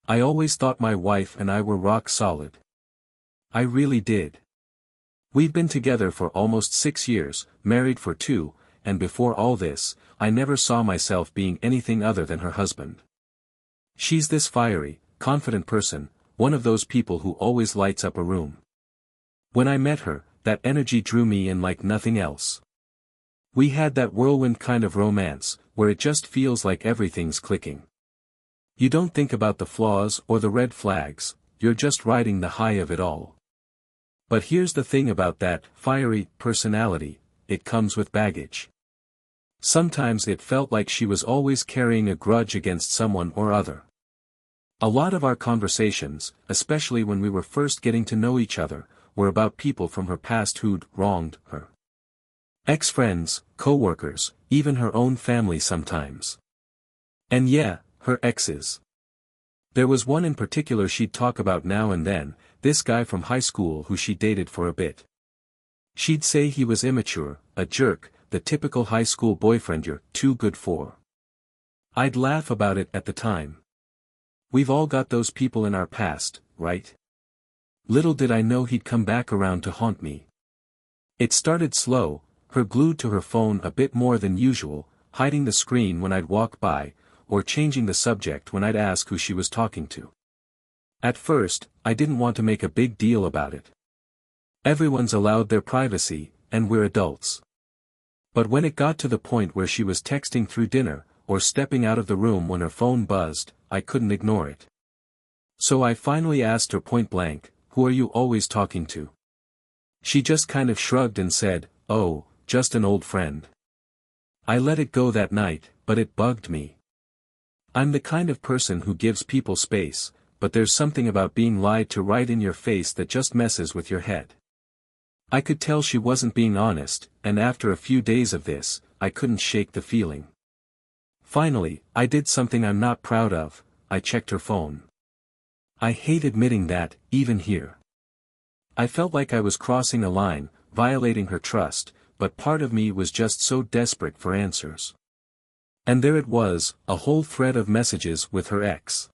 I always thought my wife and I were rock solid. I really did. We'd been together for almost 6 years, married for 2, and before all this, I never saw myself being anything other than her husband. She's this fiery, confident person, one of those people who always lights up a room. When I met her, that energy drew me in like nothing else. We had that whirlwind kind of romance, where it just feels like everything's clicking. You don't think about the flaws or the red flags, you're just riding the high of it all. But here's the thing about that fiery personality, it comes with baggage. Sometimes it felt like she was always carrying a grudge against someone or other. A lot of our conversations, especially when we were first getting to know each other, were about people from her past who'd wronged her. Ex-friends, co-workers, even her own family sometimes. And yeah, her exes. There was one in particular she'd talk about now and then, this guy from high school who she dated for a bit. She'd say he was immature, a jerk, the typical high school boyfriend you're too good for. I'd laugh about it at the time. We've all got those people in our past, right? Little did I know he'd come back around to haunt me. It started slow, her glued to her phone a bit more than usual, hiding the screen when I'd walk by, or changing the subject when I'd ask who she was talking to. At first, I didn't want to make a big deal about it. Everyone's allowed their privacy, and we're adults. But when it got to the point where she was texting through dinner, or stepping out of the room when her phone buzzed, I couldn't ignore it. So I finally asked her point blank, "Who are you always talking to?" She just kind of shrugged and said, "Oh, just an old friend." I let it go that night, but it bugged me. I'm the kind of person who gives people space, but there's something about being lied to right in your face that just messes with your head. I could tell she wasn't being honest, and after a few days of this, I couldn't shake the feeling. Finally, I did something I'm not proud of, I checked her phone. I hate admitting that, even here. I felt like I was crossing a line, violating her trust, but part of me was just so desperate for answers. And there it was, a whole thread of messages with her ex.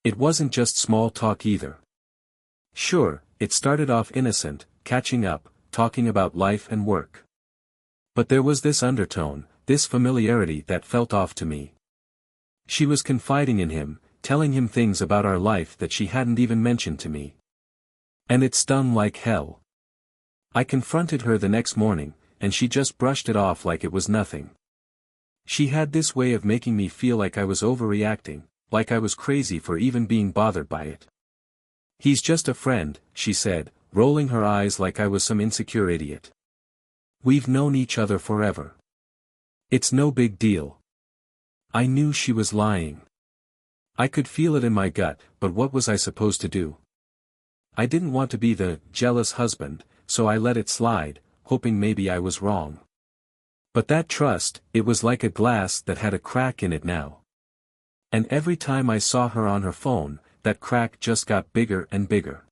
It wasn't just small talk either. Sure, it started off innocent, catching up, talking about life and work. But there was this undertone, this familiarity that felt off to me. She was confiding in him, telling him things about our life that she hadn't even mentioned to me. And it stung like hell. I confronted her the next morning, and she just brushed it off like it was nothing. She had this way of making me feel like I was overreacting, like I was crazy for even being bothered by it. "He's just a friend," she said, rolling her eyes like I was some insecure idiot. "We've known each other forever. It's no big deal." I knew she was lying. I could feel it in my gut, but what was I supposed to do? I didn't want to be the jealous husband, so I let it slide, hoping maybe I was wrong. But that trust, it was like a glass that had a crack in it now. And every time I saw her on her phone, that crack just got bigger and bigger.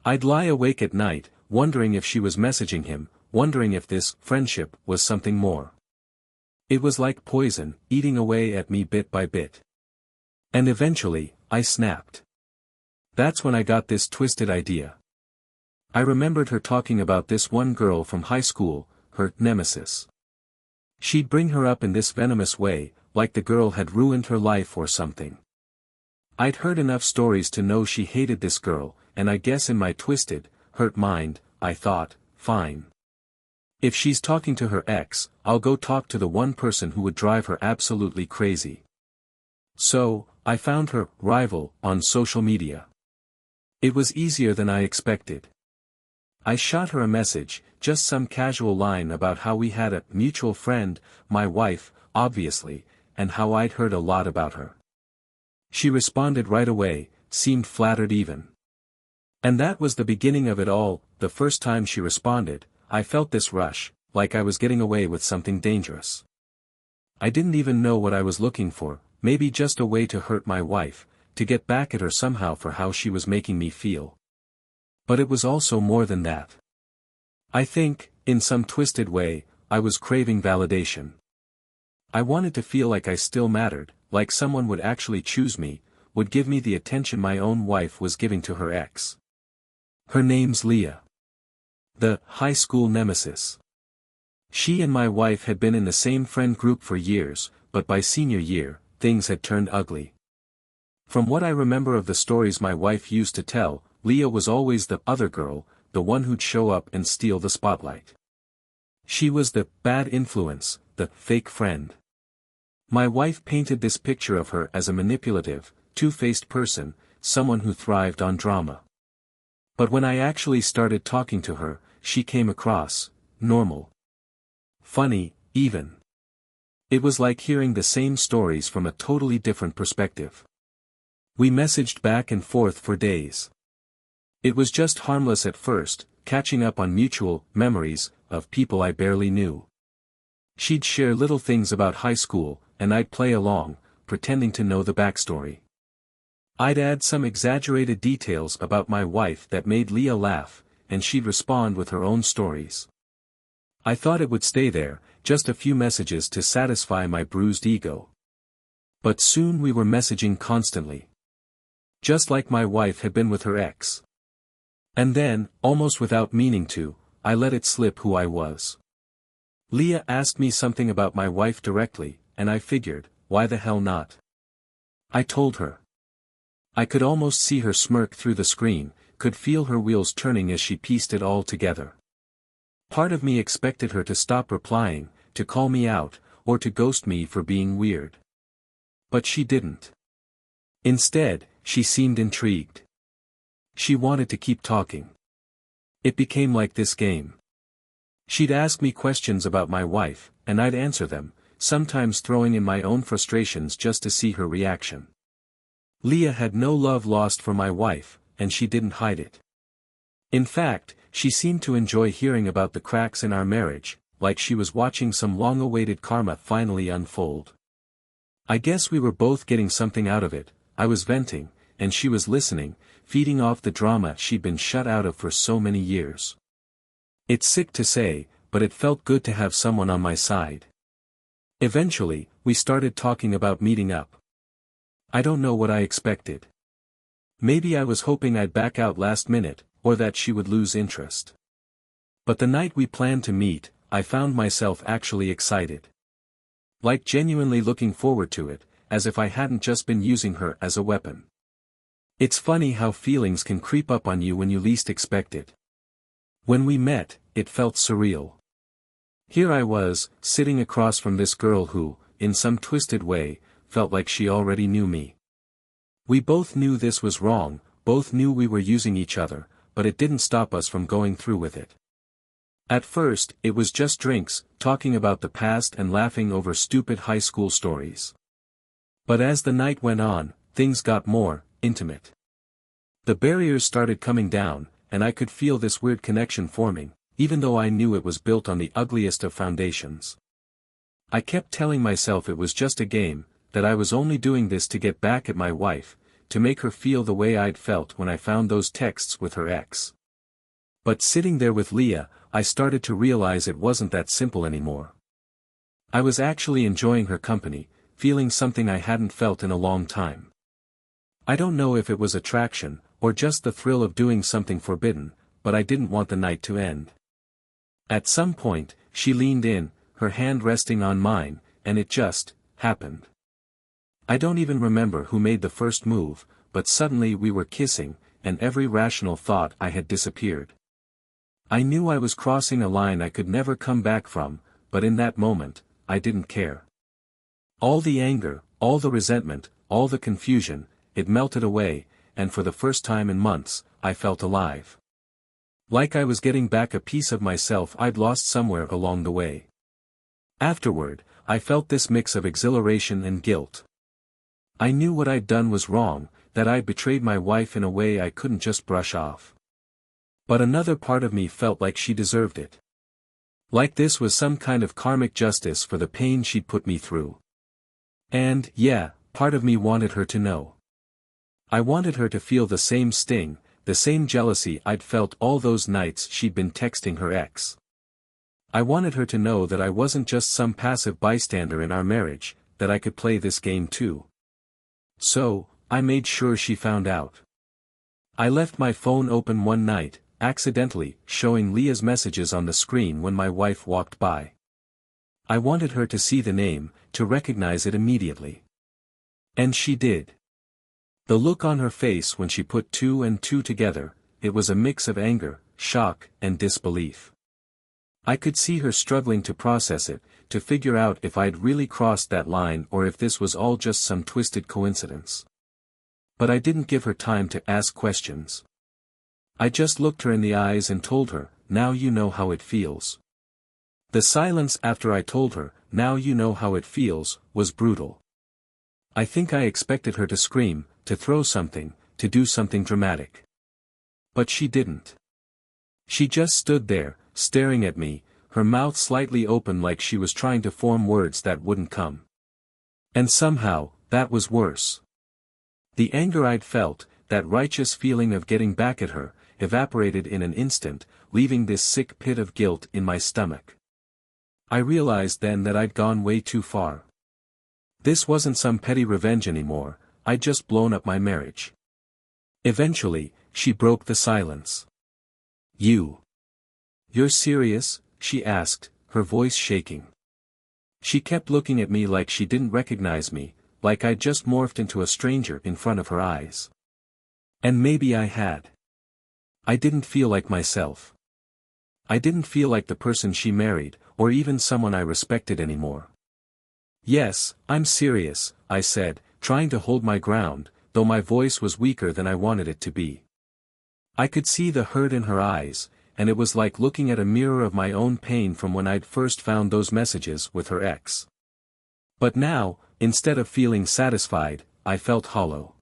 I'd lie awake at night, wondering if she was messaging him, wondering if this friendship was something more. It was like poison, eating away at me bit by bit. And eventually, I snapped. That's when I got this twisted idea. I remembered her talking about this one girl from high school, her nemesis. She'd bring her up in this venomous way, like the girl had ruined her life or something. I'd heard enough stories to know she hated this girl, and I guess in my twisted, hurt mind, I thought, fine. If she's talking to her ex, I'll go talk to the one person who would drive her absolutely crazy. So, I found her rival on social media. It was easier than I expected. I shot her a message, just some casual line about how we had a mutual friend, my wife, obviously, and how I'd heard a lot about her. She responded right away, seemed flattered even. And that was the beginning of it all. The first time she responded, I felt this rush, like I was getting away with something dangerous. I didn't even know what I was looking for, maybe just a way to hurt my wife, to get back at her somehow for how she was making me feel. But it was also more than that. I think, in some twisted way, I was craving validation. I wanted to feel like I still mattered, like someone would actually choose me, would give me the attention my own wife was giving to her ex. Her name's Leah. The high school nemesis. She and my wife had been in the same friend group for years, but by senior year, things had turned ugly. From what I remember of the stories my wife used to tell, Leah was always the other girl, the one who'd show up and steal the spotlight. She was the bad influence, the fake friend. My wife painted this picture of her as a manipulative, two-faced person, someone who thrived on drama. But when I actually started talking to her, she came across normal. Funny, even. It was like hearing the same stories from a totally different perspective. We messaged back and forth for days. It was just harmless at first, catching up on mutual memories of people I barely knew. She'd share little things about high school, and I'd play along, pretending to know the backstory. I'd add some exaggerated details about my wife that made Leah laugh, and she'd respond with her own stories. I thought it would stay there, just a few messages to satisfy my bruised ego. But soon we were messaging constantly. Just like my wife had been with her ex. And then, almost without meaning to, I let it slip who I was. Leah asked me something about my wife directly, and I figured, why the hell not? I told her. I could almost see her smirk through the screen, could feel her wheels turning as she pieced it all together. Part of me expected her to stop replying, to call me out, or to ghost me for being weird. But she didn't. Instead, she seemed intrigued. She wanted to keep talking. It became like this game. She'd ask me questions about my wife, and I'd answer them, sometimes throwing in my own frustrations just to see her reaction. Leah had no love lost for my wife, and she didn't hide it. In fact, she seemed to enjoy hearing about the cracks in our marriage, like she was watching some long-awaited karma finally unfold. I guess we were both getting something out of it. I was venting, and she was listening, feeding off the drama she'd been shut out of for so many years. It's sick to say, but it felt good to have someone on my side. Eventually, we started talking about meeting up. I don't know what I expected. Maybe I was hoping I'd back out last minute, or that she would lose interest. But the night we planned to meet, I found myself actually excited. Like genuinely looking forward to it, as if I hadn't just been using her as a weapon. It's funny how feelings can creep up on you when you least expect it. When we met, it felt surreal. Here I was, sitting across from this girl who, in some twisted way, felt like she already knew me. We both knew this was wrong, both knew we were using each other, but it didn't stop us from going through with it. At first, it was just drinks, talking about the past and laughing over stupid high school stories. But as the night went on, things got more intimate. The barriers started coming down, and I could feel this weird connection forming, even though I knew it was built on the ugliest of foundations. I kept telling myself it was just a game, that I was only doing this to get back at my wife, to make her feel the way I'd felt when I found those texts with her ex. But sitting there with Leah, I started to realize it wasn't that simple anymore. I was actually enjoying her company, feeling something I hadn't felt in a long time. I don't know if it was attraction, or just the thrill of doing something forbidden, but I didn't want the night to end. At some point, she leaned in, her hand resting on mine, and it just happened. I don't even remember who made the first move, but suddenly we were kissing, and every rational thought I had disappeared. I knew I was crossing a line I could never come back from, but in that moment, I didn't care. All the anger, all the resentment, all the confusion, it melted away, and for the first time in months, I felt alive. Like I was getting back a piece of myself I'd lost somewhere along the way. Afterward, I felt this mix of exhilaration and guilt. I knew what I'd done was wrong, that I'd betrayed my wife in a way I couldn't just brush off. But another part of me felt like she deserved it. Like this was some kind of karmic justice for the pain she'd put me through. And, yeah, part of me wanted her to know. I wanted her to feel the same sting, the same jealousy I'd felt all those nights she'd been texting her ex. I wanted her to know that I wasn't just some passive bystander in our marriage, that I could play this game too. So, I made sure she found out. I left my phone open one night, accidentally showing Leah's messages on the screen when my wife walked by. I wanted her to see the name, to recognize it immediately. And she did. The look on her face when she put two and two together, it was a mix of anger, shock, and disbelief. I could see her struggling to process it, to figure out if I'd really crossed that line or if this was all just some twisted coincidence. But I didn't give her time to ask questions. I just looked her in the eyes and told her, "Now you know how it feels." The silence after I told her, "Now you know how it feels," was brutal. I think I expected her to scream, to throw something, to do something dramatic. But she didn't. She just stood there, staring at me, her mouth slightly open like she was trying to form words that wouldn't come. And somehow, that was worse. The anger I'd felt, that righteous feeling of getting back at her, evaporated in an instant, leaving this sick pit of guilt in my stomach. I realized then that I'd gone way too far. This wasn't some petty revenge anymore, I'd just blown up my marriage. Eventually, she broke the silence. You're serious?" she asked, her voice shaking. She kept looking at me like she didn't recognize me, like I'd just morphed into a stranger in front of her eyes. And maybe I had. I didn't feel like myself. I didn't feel like the person she married, or even someone I respected anymore. "Yes, I'm serious," I said, trying to hold my ground, though my voice was weaker than I wanted it to be. I could see the hurt in her eyes, and it was like looking at a mirror of my own pain from when I'd first found those messages with her ex. But now, instead of feeling satisfied, I felt hollow.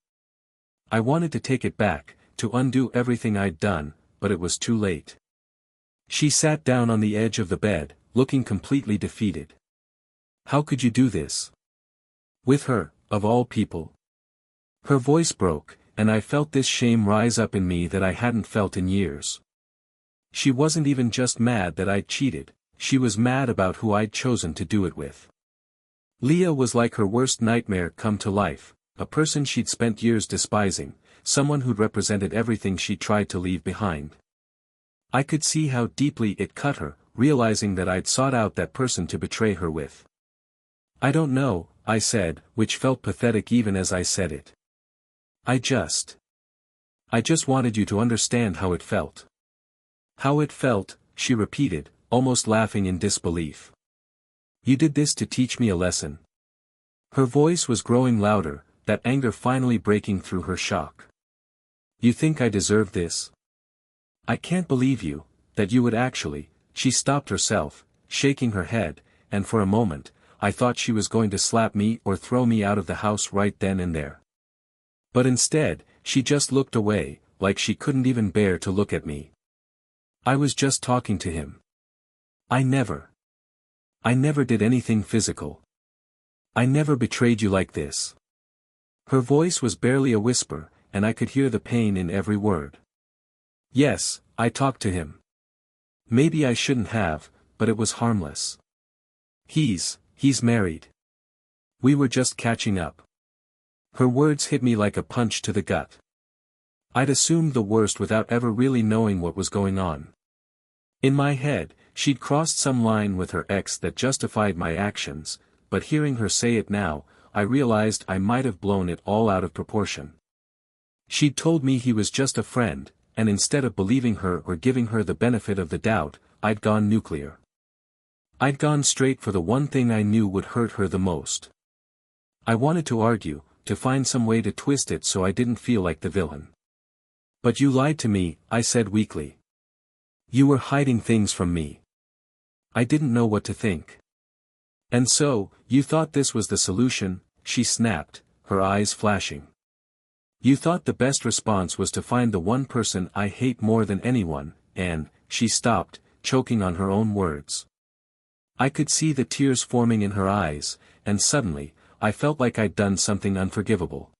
I wanted to take it back, to undo everything I'd done, but it was too late. She sat down on the edge of the bed, looking completely defeated. "How could you do this? With her, of all people?" Her voice broke, and I felt this shame rise up in me that I hadn't felt in years. She wasn't even just mad that I'd cheated, she was mad about who I'd chosen to do it with. Leah was like her worst nightmare come to life, a person she'd spent years despising, someone who'd represented everything she tried to leave behind. I could see how deeply it cut her, realizing that I'd sought out that person to betray her with. "I don't know," I said, which felt pathetic even as I said it. I just wanted you to understand how it felt." "How it felt," she repeated, almost laughing in disbelief. "You did this to teach me a lesson." Her voice was growing louder, that anger finally breaking through her shock. "You think I deserve this? I can't believe that you would actually." She stopped herself, shaking her head, and for a moment, I thought she was going to slap me or throw me out of the house right then and there. But instead, she just looked away, like she couldn't even bear to look at me. "I was just talking to him. I never did anything physical. I never betrayed you like this." Her voice was barely a whisper, and I could hear the pain in every word. "Yes, I talked to him. Maybe I shouldn't have, but it was harmless. He's married. We were just catching up." Her words hit me like a punch to the gut. I'd assumed the worst without ever really knowing what was going on. In my head, she'd crossed some line with her ex that justified my actions, but hearing her say it now, I realized I might have blown it all out of proportion. She'd told me he was just a friend, and instead of believing her or giving her the benefit of the doubt, I'd gone nuclear. I'd gone straight for the one thing I knew would hurt her the most. I wanted to argue, to find some way to twist it so I didn't feel like the villain. "But you lied to me," I said weakly. "You were hiding things from me. I didn't know what to think." "And so, you thought this was the solution," she snapped, her eyes flashing. "You thought the best response was to find the one person I hate more than anyone, and," she stopped, choking on her own words. I could see the tears forming in her eyes, and suddenly, I felt like I'd done something unforgivable.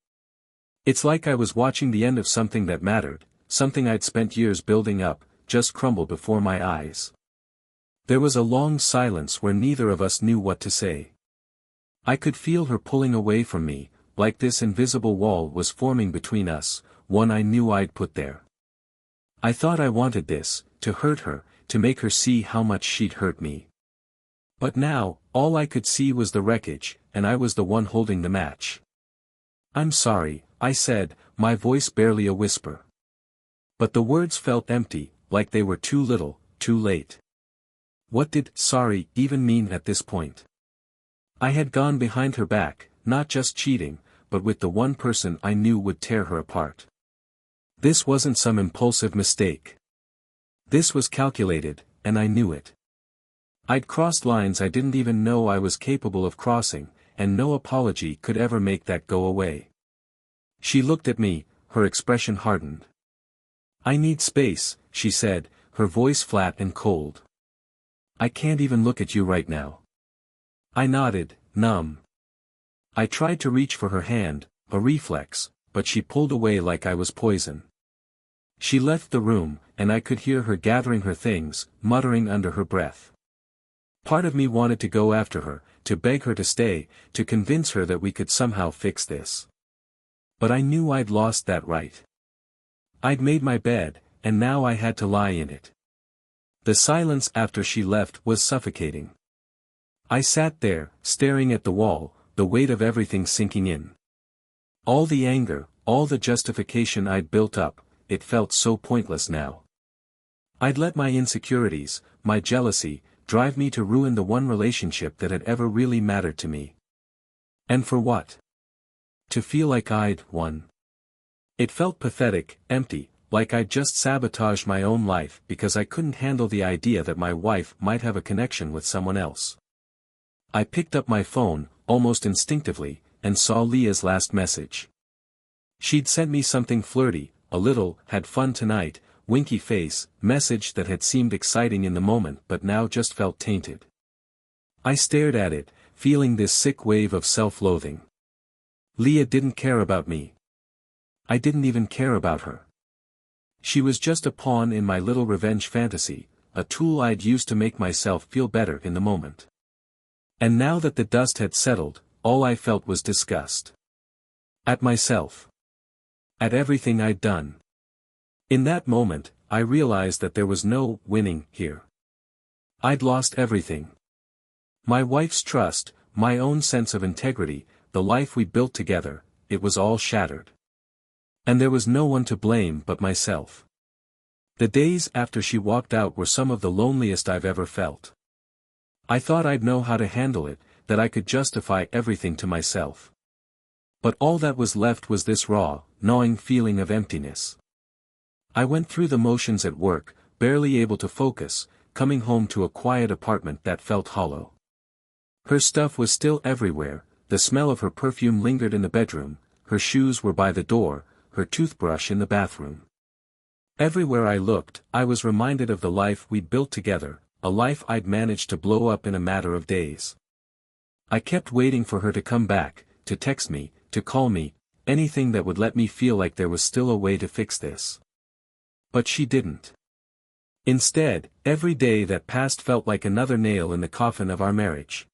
It's like I was watching the end of something that mattered, something I'd spent years building up, just crumble before my eyes. There was a long silence where neither of us knew what to say. I could feel her pulling away from me, like this invisible wall was forming between us, one I knew I'd put there. I thought I wanted this, to hurt her, to make her see how much she'd hurt me. But now, all I could see was the wreckage, and I was the one holding the match. "I'm sorry," I said, my voice barely a whisper. But the words felt empty, like they were too little, too late. What did "sorry" even mean at this point? I had gone behind her back, not just cheating, but with the one person I knew would tear her apart. This wasn't some impulsive mistake. This was calculated, and I knew it. I'd crossed lines I didn't even know I was capable of crossing, and no apology could ever make that go away. She looked at me, her expression hardened. "I need space," she said, her voice flat and cold. "I can't even look at you right now." I nodded, numb. I tried to reach for her hand, a reflex, but she pulled away like I was poison. She left the room, and I could hear her gathering her things, muttering under her breath. Part of me wanted to go after her, to beg her to stay, to convince her that we could somehow fix this. But I knew I'd lost that right. I'd made my bed, and now I had to lie in it. The silence after she left was suffocating. I sat there, staring at the wall, the weight of everything sinking in. All the anger, all the justification I'd built up, it felt so pointless now. I'd let my insecurities, my jealousy, drive me to ruin the one relationship that had ever really mattered to me. And for what? To feel like I'd won. It felt pathetic, empty, like I'd just sabotaged my own life because I couldn't handle the idea that my wife might have a connection with someone else. I picked up my phone, almost instinctively, and saw Leah's last message. She'd sent me something flirty, a little, "had fun tonight," winky face, message that had seemed exciting in the moment but now just felt tainted. I stared at it, feeling this sick wave of self-loathing. Leah didn't care about me. I didn't even care about her. She was just a pawn in my little revenge fantasy, a tool I'd used to make myself feel better in the moment. And now that the dust had settled, all I felt was disgust. At myself. At everything I'd done. In that moment, I realized that there was no winning here. I'd lost everything. My wife's trust, my own sense of integrity, the life we built together, it was all shattered. And there was no one to blame but myself. The days after she walked out were some of the loneliest I've ever felt. I thought I'd know how to handle it, that I could justify everything to myself. But all that was left was this raw, gnawing feeling of emptiness. I went through the motions at work, barely able to focus, coming home to a quiet apartment that felt hollow. Her stuff was still everywhere, the smell of her perfume lingered in the bedroom, her shoes were by the door, her toothbrush in the bathroom. Everywhere I looked, I was reminded of the life we'd built together, a life I'd managed to blow up in a matter of days. I kept waiting for her to come back, to text me, to call me, anything that would let me feel like there was still a way to fix this. But she didn't. Instead, every day that passed felt like another nail in the coffin of our marriage.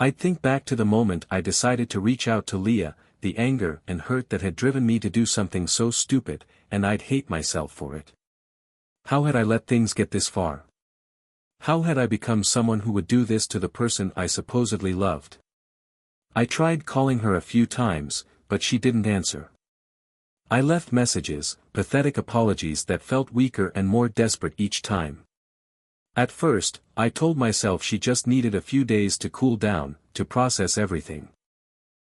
I'd think back to the moment I decided to reach out to Leah, the anger and hurt that had driven me to do something so stupid, and I'd hate myself for it. How had I let things get this far? How had I become someone who would do this to the person I supposedly loved? I tried calling her a few times, but she didn't answer. I left messages, pathetic apologies that felt weaker and more desperate each time. At first, I told myself she just needed a few days to cool down, to process everything.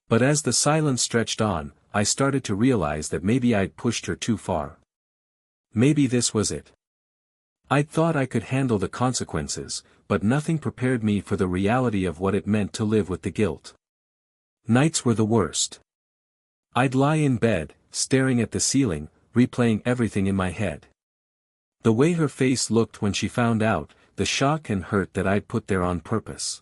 But as the silence stretched on, I started to realize that maybe I'd pushed her too far. Maybe this was it. I'd thought I could handle the consequences, but nothing prepared me for the reality of what it meant to live with the guilt. Nights were the worst. I'd lie in bed, staring at the ceiling, replaying everything in my head. The way her face looked when she found out, the shock and hurt that I'd put there on purpose.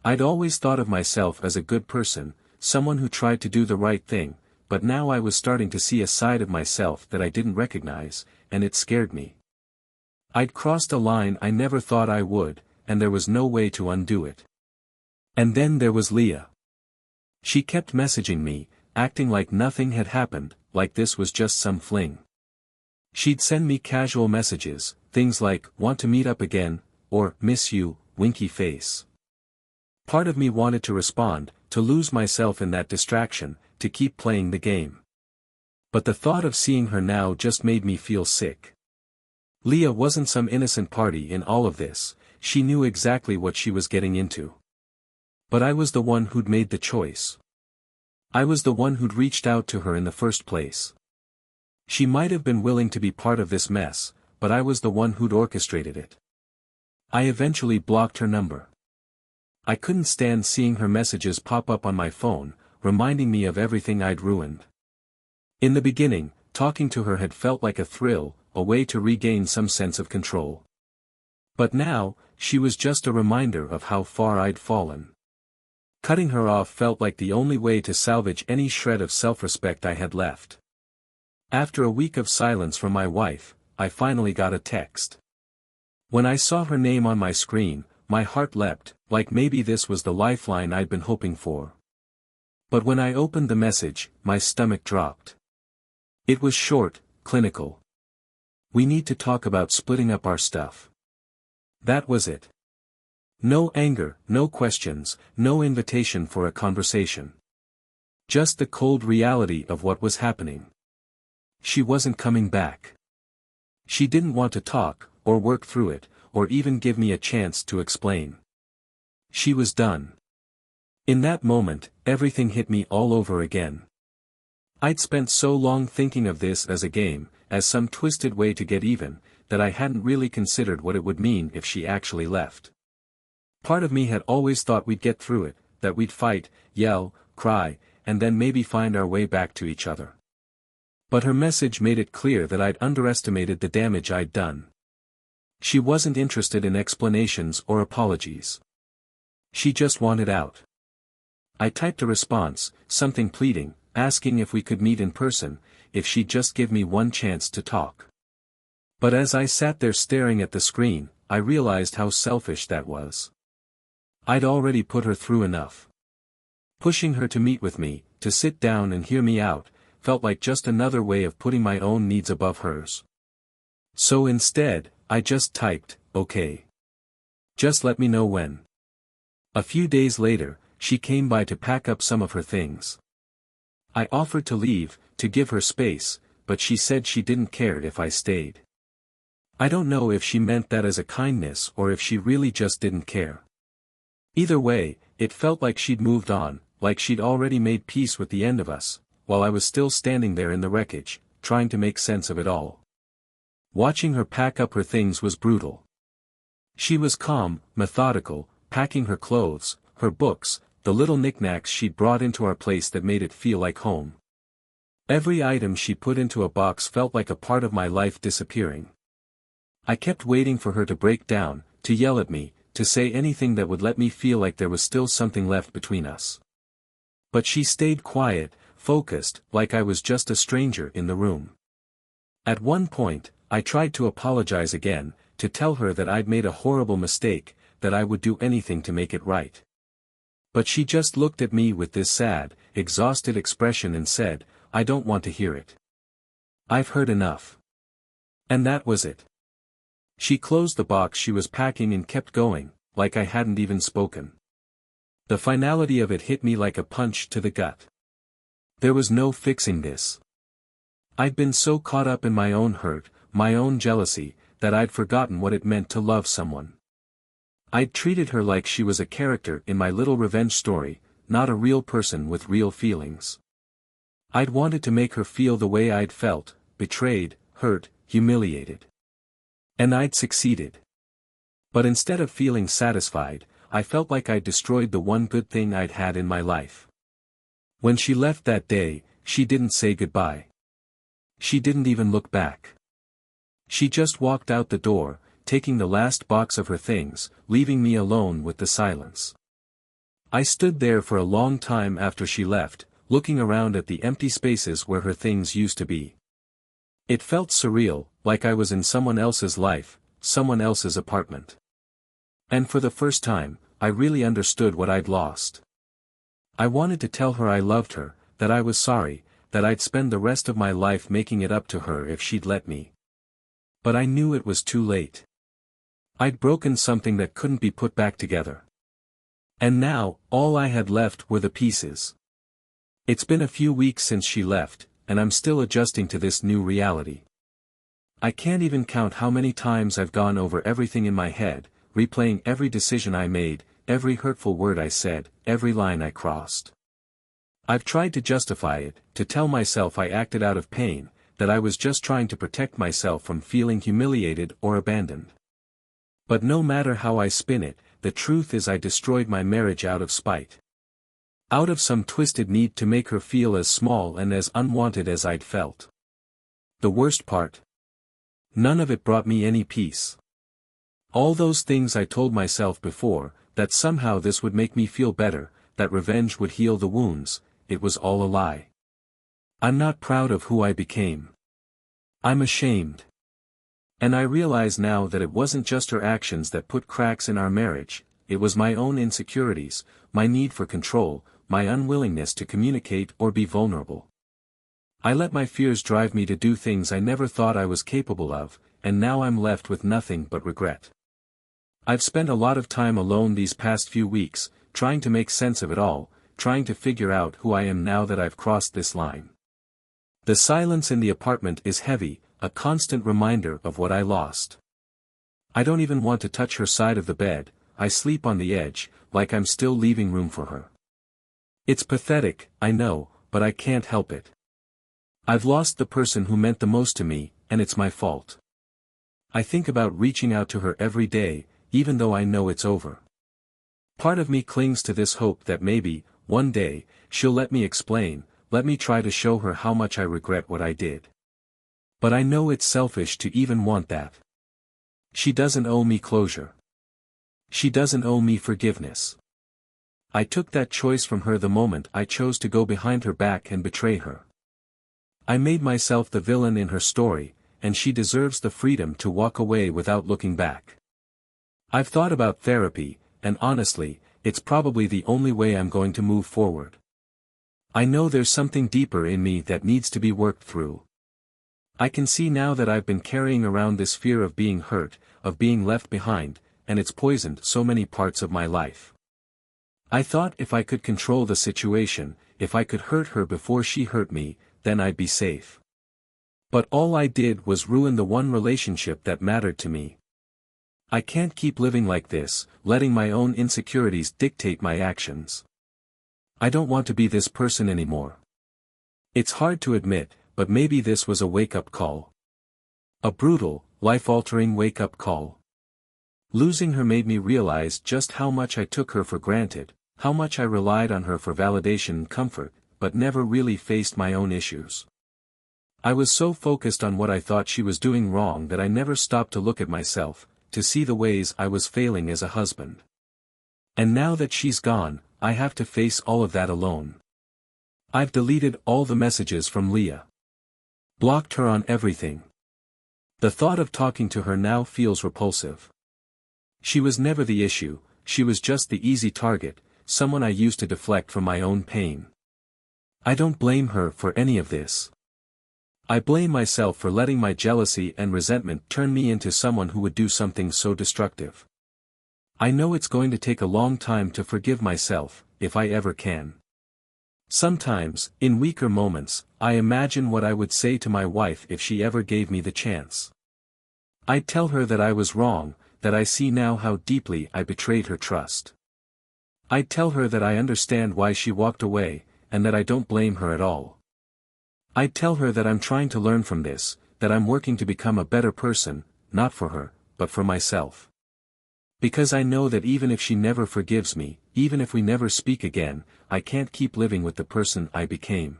I'd always thought of myself as a good person, someone who tried to do the right thing, but now I was starting to see a side of myself that I didn't recognize, and it scared me. I'd crossed a line I never thought I would, and there was no way to undo it. And then there was Leah. She kept messaging me, acting like nothing had happened, like this was just some fling. She'd send me casual messages, things like, "Want to meet up again," or, "Miss you, winky face." Part of me wanted to respond, to lose myself in that distraction, to keep playing the game. But the thought of seeing her now just made me feel sick. Leah wasn't some innocent party in all of this, she knew exactly what she was getting into. But I was the one who'd made the choice. I was the one who'd reached out to her in the first place. She might have been willing to be part of this mess, but I was the one who'd orchestrated it. I eventually blocked her number. I couldn't stand seeing her messages pop up on my phone, reminding me of everything I'd ruined. In the beginning, talking to her had felt like a thrill, a way to regain some sense of control. But now, she was just a reminder of how far I'd fallen. Cutting her off felt like the only way to salvage any shred of self-respect I had left. After a week of silence from my wife, I finally got a text. When I saw her name on my screen, my heart leapt, like maybe this was the lifeline I'd been hoping for. But when I opened the message, my stomach dropped. It was short, clinical. "We need to talk about splitting up our stuff." That was it. No anger, no questions, no invitation for a conversation. Just the cold reality of what was happening. She wasn't coming back. She didn't want to talk, or work through it, or even give me a chance to explain. She was done. In that moment, everything hit me all over again. I'd spent so long thinking of this as a game, as some twisted way to get even, that I hadn't really considered what it would mean if she actually left. Part of me had always thought we'd get through it, that we'd fight, yell, cry, and then maybe find our way back to each other. But her message made it clear that I'd underestimated the damage I'd done. She wasn't interested in explanations or apologies. She just wanted out. I typed a response, something pleading, asking if we could meet in person, if she'd just give me one chance to talk. But as I sat there staring at the screen, I realized how selfish that was. I'd already put her through enough. Pushing her to meet with me, to sit down and hear me out, felt like just another way of putting my own needs above hers. So instead, I just typed, "Okay. Just let me know when." A few days later, she came by to pack up some of her things. I offered to leave, to give her space, but she said she didn't care if I stayed. I don't know if she meant that as a kindness or if she really just didn't care. Either way, it felt like she'd moved on, like she'd already made peace with the end of us, while I was still standing there in the wreckage, trying to make sense of it all. Watching her pack up her things was brutal. She was calm, methodical, packing her clothes, her books, the little knickknacks she'd brought into our place that made it feel like home. Every item she put into a box felt like a part of my life disappearing. I kept waiting for her to break down, to yell at me, to say anything that would let me feel like there was still something left between us. But she stayed quiet, focused, like I was just a stranger in the room. At one point, I tried to apologize again, to tell her that I'd made a horrible mistake, that I would do anything to make it right. But she just looked at me with this sad, exhausted expression and said, "I don't want to hear it. I've heard enough." And that was it. She closed the box she was packing and kept going, like I hadn't even spoken. The finality of it hit me like a punch to the gut. There was no fixing this. I'd been so caught up in my own hurt, my own jealousy, that I'd forgotten what it meant to love someone. I'd treated her like she was a character in my little revenge story, not a real person with real feelings. I'd wanted to make her feel the way I'd felt, betrayed, hurt, humiliated. And I'd succeeded. But instead of feeling satisfied, I felt like I'd destroyed the one good thing I'd had in my life. When she left that day, she didn't say goodbye. She didn't even look back. She just walked out the door, taking the last box of her things, leaving me alone with the silence. I stood there for a long time after she left, looking around at the empty spaces where her things used to be. It felt surreal, like I was in someone else's life, someone else's apartment. And for the first time, I really understood what I'd lost. I wanted to tell her I loved her, that I was sorry, that I'd spend the rest of my life making it up to her if she'd let me. But I knew it was too late. I'd broken something that couldn't be put back together. And now, all I had left were the pieces. It's been a few weeks since she left, and I'm still adjusting to this new reality. I can't even count how many times I've gone over everything in my head, replaying every decision I made, every hurtful word I said, every line I crossed. I've tried to justify it, to tell myself I acted out of pain, that I was just trying to protect myself from feeling humiliated or abandoned. But no matter how I spin it, the truth is I destroyed my marriage out of spite. Out of some twisted need to make her feel as small and as unwanted as I'd felt. The worst part? None of it brought me any peace. All those things I told myself before, that somehow this would make me feel better, that revenge would heal the wounds, it was all a lie. I'm not proud of who I became. I'm ashamed. And I realize now that it wasn't just her actions that put cracks in our marriage, it was my own insecurities, my need for control, my unwillingness to communicate or be vulnerable. I let my fears drive me to do things I never thought I was capable of, and now I'm left with nothing but regret. I've spent a lot of time alone these past few weeks, trying to make sense of it all, trying to figure out who I am now that I've crossed this line. The silence in the apartment is heavy, a constant reminder of what I lost. I don't even want to touch her side of the bed, I sleep on the edge, like I'm still leaving room for her. It's pathetic, I know, but I can't help it. I've lost the person who meant the most to me, and it's my fault. I think about reaching out to her every day, even though I know it's over. Part of me clings to this hope that maybe, one day, she'll let me explain, let me try to show her how much I regret what I did. But I know it's selfish to even want that. She doesn't owe me closure. She doesn't owe me forgiveness. I took that choice from her the moment I chose to go behind her back and betray her. I made myself the villain in her story, and she deserves the freedom to walk away without looking back. I've thought about therapy, and honestly, it's probably the only way I'm going to move forward. I know there's something deeper in me that needs to be worked through. I can see now that I've been carrying around this fear of being hurt, of being left behind, and it's poisoned so many parts of my life. I thought if I could control the situation, if I could hurt her before she hurt me, then I'd be safe. But all I did was ruin the one relationship that mattered to me. I can't keep living like this, letting my own insecurities dictate my actions. I don't want to be this person anymore. It's hard to admit, but maybe this was a wake-up call. A brutal, life-altering wake-up call. Losing her made me realize just how much I took her for granted, how much I relied on her for validation and comfort, but never really faced my own issues. I was so focused on what I thought she was doing wrong that I never stopped to look at myself, to see the ways I was failing as a husband. And now that she's gone, I have to face all of that alone. I've deleted all the messages from Leah. Blocked her on everything. The thought of talking to her now feels repulsive. She was never the issue, she was just the easy target, someone I used to deflect from my own pain. I don't blame her for any of this. I blame myself for letting my jealousy and resentment turn me into someone who would do something so destructive. I know it's going to take a long time to forgive myself, if I ever can. Sometimes, in weaker moments, I imagine what I would say to my wife if she ever gave me the chance. I'd tell her that I was wrong, that I see now how deeply I betrayed her trust. I'd tell her that I understand why she walked away, and that I don't blame her at all. I'd tell her that I'm trying to learn from this, that I'm working to become a better person, not for her, but for myself. Because I know that even if she never forgives me, even if we never speak again, I can't keep living with the person I became.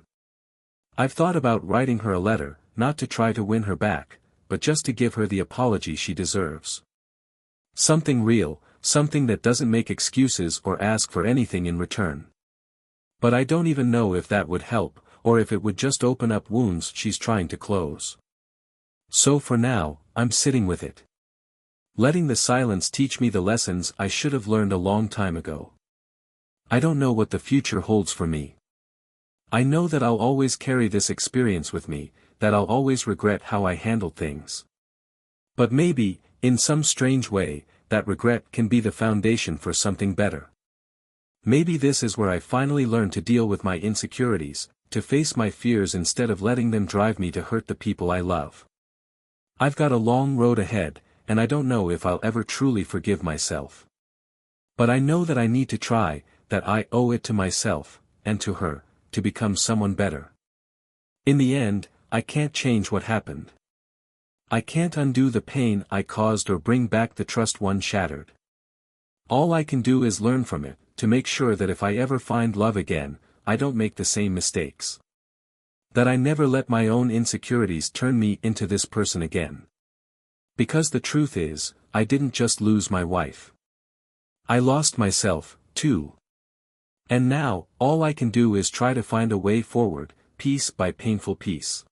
I've thought about writing her a letter, not to try to win her back, but just to give her the apology she deserves. Something real, something that doesn't make excuses or ask for anything in return. But I don't even know if that would help, or if it would just open up wounds she's trying to close. So for now, I'm sitting with it. Letting the silence teach me the lessons I should have learned a long time ago. I don't know what the future holds for me. I know that I'll always carry this experience with me, that I'll always regret how I handled things. But maybe, in some strange way, that regret can be the foundation for something better. Maybe this is where I finally learn to deal with my insecurities, to face my fears instead of letting them drive me to hurt the people I love. I've got a long road ahead, and I don't know if I'll ever truly forgive myself. But I know that I need to try, that I owe it to myself, and to her, to become someone better. In the end, I can't change what happened. I can't undo the pain I caused or bring back the trust one shattered. All I can do is learn from it, to make sure that if I ever find love again, I don't make the same mistakes. That I never let my own insecurities turn me into this person again. Because the truth is, I didn't just lose my wife. I lost myself, too. And now, all I can do is try to find a way forward, piece by painful piece.